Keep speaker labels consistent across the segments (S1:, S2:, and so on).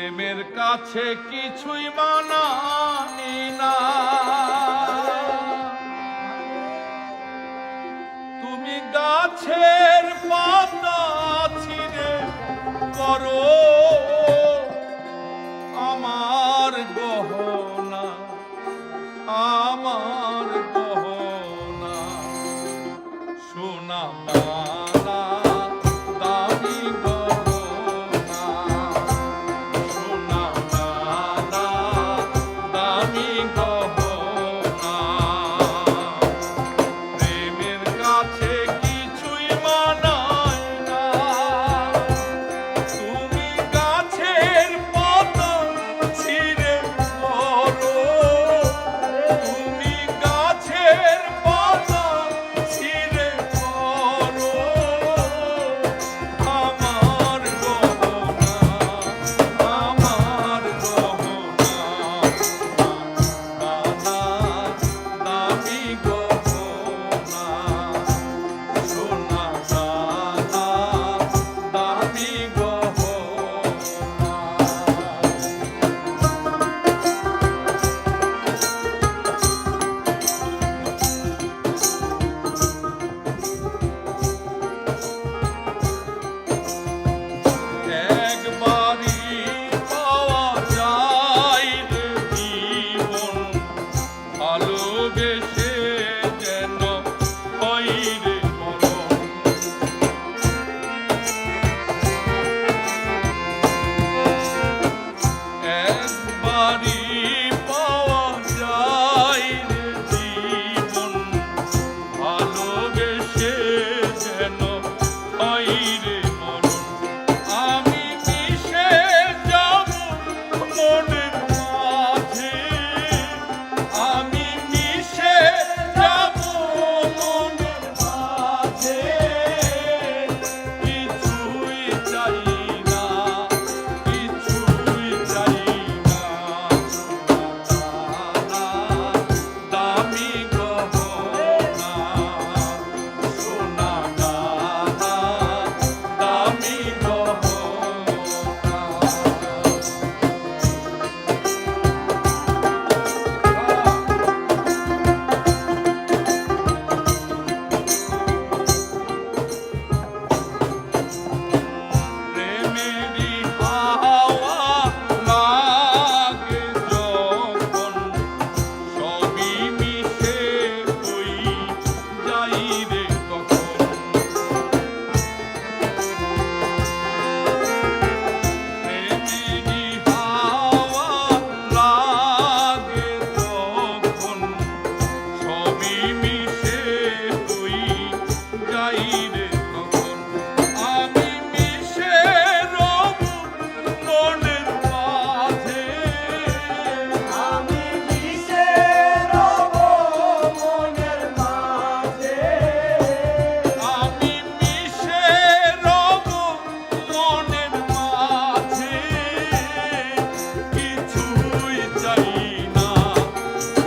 S1: প্রেমের কাছে কিছুই মানাই না, তুমি গাছের পাতা ছিঁড়ে করো আমার গহনা, আমার গহনা। সোনা দানা দামি গহনা, সোনা দানা দামি গহনা। প্রেমের কাছে কিছুই মানায় না, তুমি গাছের পাতা ছিঁড়ে করো, তুমি গাছের পাতা ছিঁড়ে করো আমার গহনা, আমার গহনা। দানা দামি গহনা, সোনা দানা দামি গহনা। একবারই পাওয়া যায় রে জীবন, ভালোবেসে যেন হয় রে মরণ। একবারই পাওয়া যায় রে জীবন, ভালোবেসে যেন হয় রে মরণ। আমি মিশে যাব মনের মাঝে, আমি মিশে যাব মনের মাঝে, কিছুই চাই না, কিছুই চাই না। সোনা দামি গহনা, সোনা দামি গহনা। প্রেমেরই হাওয়া লাগে যখন, সবই মিশে হই যাই রে কখন। প্রেমেরই হাওয়া লাগে যখন, সবই মিশে হই যাই রে কখন। আমি মিশে রব মনের মাঝে,
S2: আমি মিশে রব মনের মাঝে,
S1: আমি মিশে রব মনের মাঝে, কিছুই চাই না,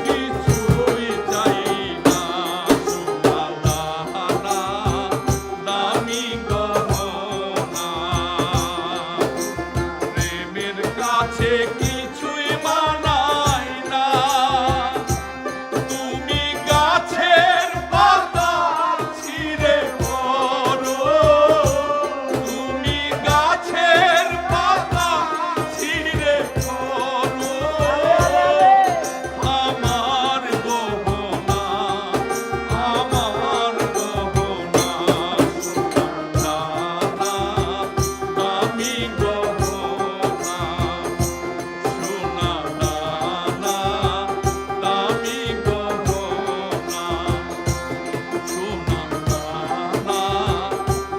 S1: কিছুই চাই না। সোনা দানা দামি গহনা, প্রেমের কাছে কিছুই মানায় না, তুমি গাছের পাতা ছিঁড়ে করো, তুমি গাছের পাতা ছিঁড়ে করো আমার গহনা, আমার গহনা। সোনা দামি গহনা, সোনা দামি গহনা, সোনা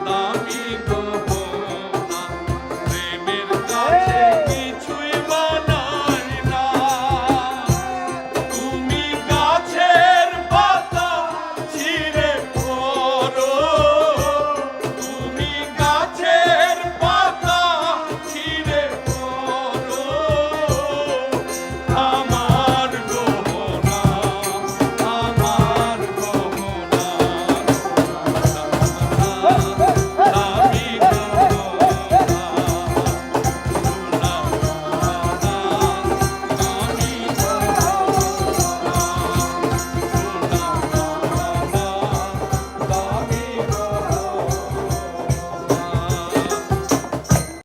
S1: দামি গহনা। প্রেমের কাছে